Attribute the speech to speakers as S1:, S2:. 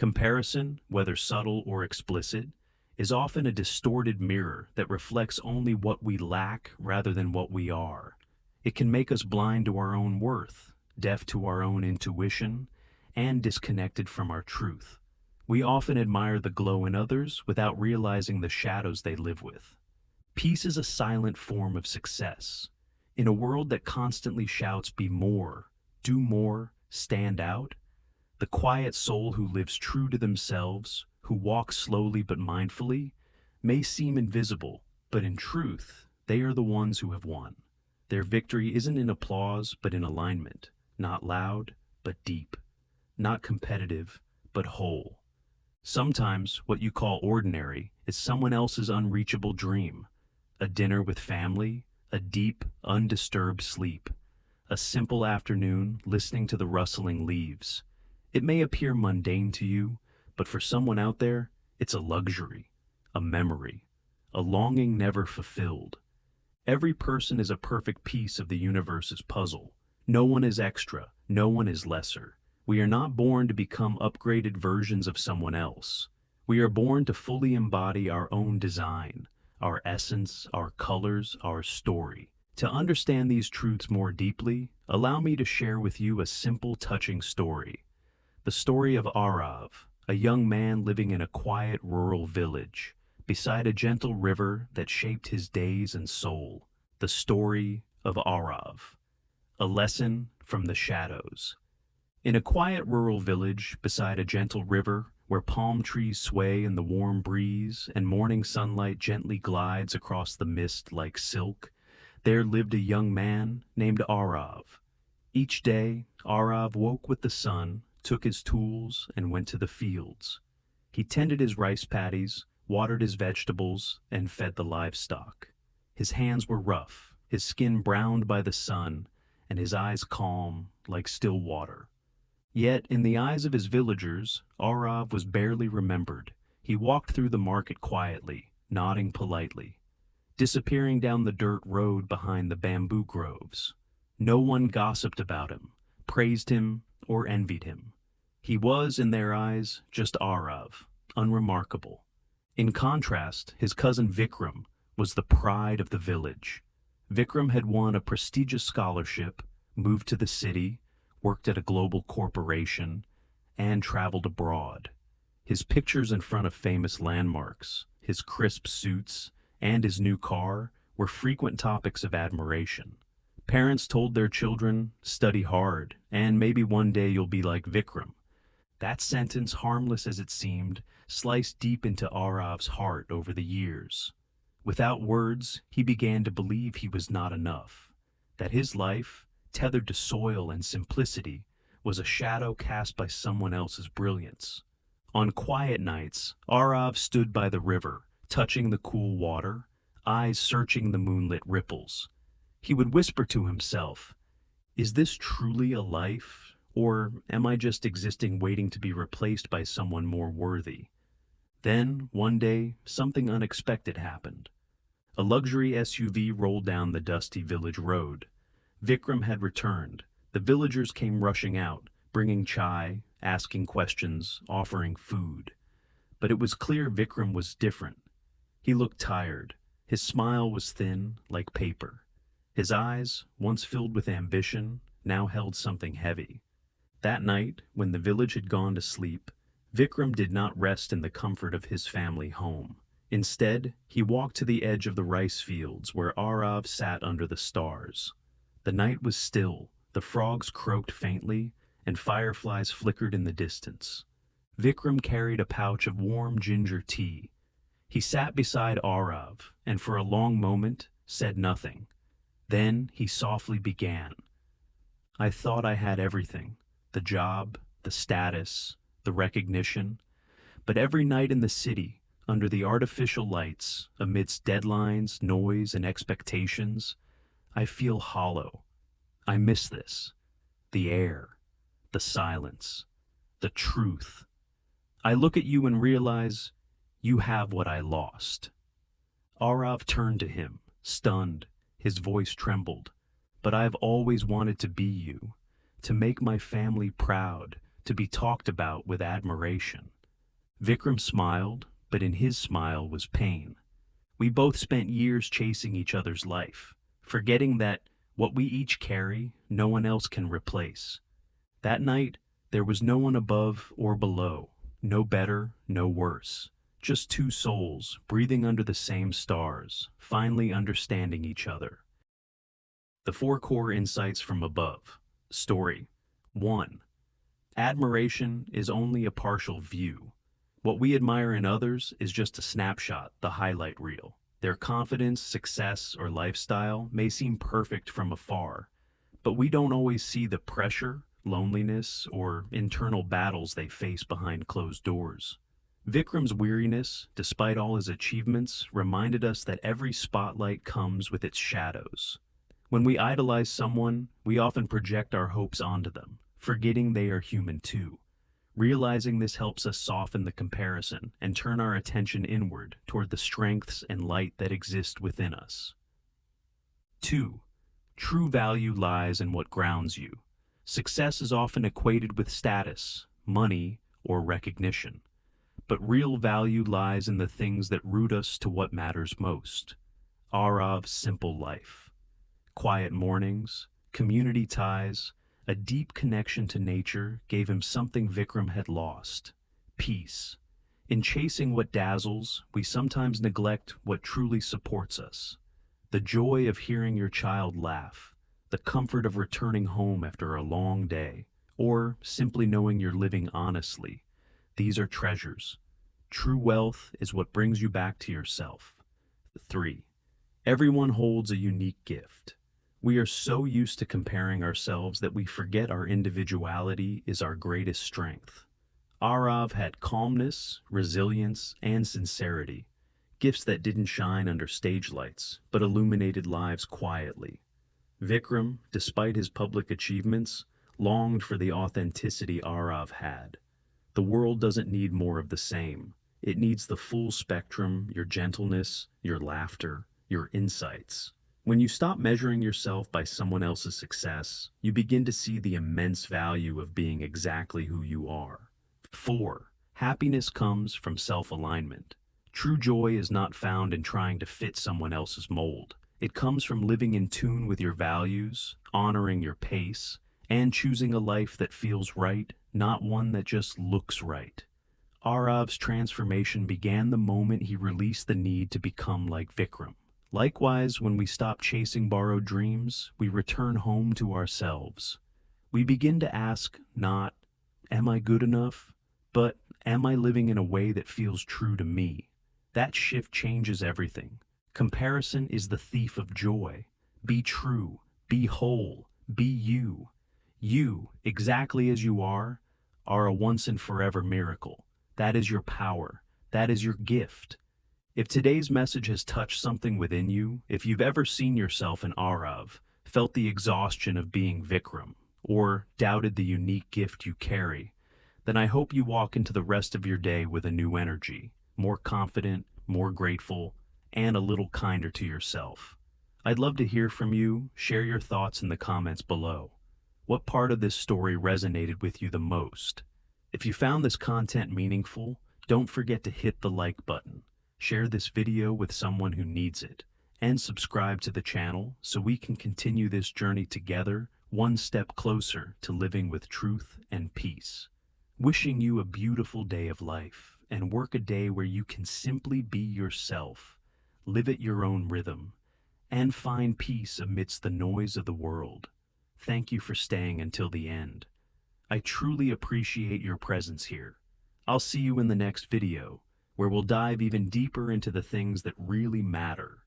S1: Comparison, whether subtle or explicit, is often a distorted mirror that reflects only what we lack rather than what we are. It can make us blind to our own worth, deaf to our own intuition, and disconnected from our truth. We often admire the glow in others without realizing the shadows they live with. Peace is a silent form of success. In a world that constantly shouts, be more, do more, stand out, the quiet soul who lives true to themselves, who walks slowly but mindfully, may seem invisible, but in truth, they are the ones who have won. Their victory isn't in applause, but in alignment, not loud, but deep, not competitive, but whole. Sometimes what you call ordinary is someone else's unreachable dream. A dinner with family, a deep, undisturbed sleep, a simple afternoon listening to the rustling leaves. It may appear mundane to you, but for someone out there, it's a luxury, a memory, a longing never fulfilled. Every person is a perfect piece of the universe's puzzle. No one is extra, no one is lesser. We are not born to become upgraded versions of someone else. We are born to fully embody our own design, our essence, our colors, our story. To understand these truths more deeply, allow me to share with you a simple, touching story. The story of Arav, a young man living in a quiet rural village, beside a gentle river that shaped his days and soul. The story of Arav, a lesson from the shadows. In a quiet rural village beside a gentle river where palm trees sway in the warm breeze and morning sunlight gently glides across the mist like silk, there lived a young man named Arav. Each day, Arav woke with the sun, took his tools, and went to the fields. He tended his rice paddies, watered his vegetables, and fed the livestock. His hands were rough, his skin browned by the sun, and his eyes calm like still water. Yet, in the eyes of his villagers, Arav was barely remembered. He walked through the market quietly, nodding politely, disappearing down the dirt road behind the bamboo groves. No one gossiped about him, praised him, or envied him. He was, in their eyes, just Arav, unremarkable. In contrast, his cousin Vikram was the pride of the village. Vikram had won a prestigious scholarship, moved to the city, worked at a global corporation, and traveled abroad. His pictures in front of famous landmarks, his crisp suits, and his new car were frequent topics of admiration. Parents told their children, study hard, and maybe one day you'll be like Vikram. That sentence, harmless as it seemed, sliced deep into Arav's heart over the years. Without words, he began to believe he was not enough, that his life, tethered to soil and simplicity, was a shadow cast by someone else's brilliance. On quiet nights, Arav stood by the river, touching the cool water, eyes searching the moonlit ripples. He would whisper to himself, "Is this truly a life, or am I just existing waiting to be replaced by someone more worthy?" Then, one day, something unexpected happened. A luxury SUV rolled down the dusty village road. Vikram had returned. The villagers came rushing out, bringing chai, asking questions, offering food. But it was clear Vikram was different. He looked tired. His smile was thin, like paper. His eyes, once filled with ambition, now held something heavy. That night, when the village had gone to sleep, Vikram did not rest in the comfort of his family home. Instead, he walked to the edge of the rice fields where Arav sat under the stars. The night was still, the frogs croaked faintly, and fireflies flickered in the distance. Vikram carried a pouch of warm ginger tea. He sat beside Arav, and for a long moment said nothing. Then he softly began. "I thought I had everything, the job, the status, the recognition. But every night in the city, under the artificial lights, amidst deadlines, noise, and expectations, I feel hollow. I miss this. The air, the silence, the truth. I look at you and realize you have what I lost." Arav turned to him, stunned. His voice trembled. "But I've always wanted to be you, to make my family proud, to be talked about with admiration. Vikram smiled, but in his smile was pain. We both spent years chasing each other's life, forgetting that what we each carry, no one else can replace. That night, there was no one above or below, no better, no worse. Just two souls breathing under the same stars, finally understanding each other. The four core insights from above. Story 1. Admiration is only a partial view. What we admire in others is just a snapshot, the highlight reel. Their confidence, success, or lifestyle may seem perfect from afar, but we don't always see the pressure, loneliness, or internal battles they face behind closed doors. Vikram's weariness, despite all his achievements, reminded us that every spotlight comes with its shadows. When we idolize someone, we often project our hopes onto them, forgetting they are human too. Realizing this helps us soften the comparison and turn our attention inward toward the strengths and light that exist within us. 2. True value lies in what grounds you. Success is often equated with status, money, or recognition. But real value lies in the things that root us to what matters most. Arav's simple life. Quiet mornings, community ties, a deep connection to nature gave him something Vikram had lost: peace. In chasing what dazzles, we sometimes neglect what truly supports us. The joy of hearing your child laugh, the comfort of returning home after a long day, or simply knowing you're living honestly. These are treasures. True wealth is what brings you back to yourself. 3. Everyone holds a unique gift. We are so used to comparing ourselves that we forget our individuality is our greatest strength. Arav had calmness, resilience, and sincerity, gifts that didn't shine under stage lights, but illuminated lives quietly. Vikram, despite his public achievements, longed for the authenticity Arav had. The world doesn't need more of the same. It needs the full spectrum: your gentleness, your laughter, your insights. When you stop measuring yourself by someone else's success, you begin to see the immense value of being exactly who you are. 4. Happiness comes from self-alignment. True joy is not found in trying to fit someone else's mold. It comes from living in tune with your values, honoring your pace, and choosing a life that feels right, not one that just looks right. Arav's transformation began the moment he released the need to become like Vikram. Likewise, when we stop chasing borrowed dreams, we return home to ourselves. We begin to ask not, am I good enough? But, am I living in a way that feels true to me? That shift changes everything. Comparison is the thief of joy. Be true, be whole, be you. You, exactly as you are a once and forever miracle. That is your power. That is your gift. If today's message has touched something within you, if you've ever seen yourself in Arav, felt the exhaustion of being Vikram, or doubted the unique gift you carry, then I hope you walk into the rest of your day with a new energy, more confident, more grateful, and a little kinder to yourself. I'd love to hear from you. Share your thoughts in the comments below. What part of this story resonated with you the most? If you found this content meaningful, don't forget to hit the like button. Share this video with someone who needs it, and subscribe to the channel so we can continue this journey together, one step closer to living with truth and peace. Wishing you a beautiful day of life, and work a day where you can simply be yourself, live at your own rhythm, and find peace amidst the noise of the world. Thank you for staying until the end. I truly appreciate your presence here. I'll see you in the next video, where we'll dive even deeper into the things that really matter.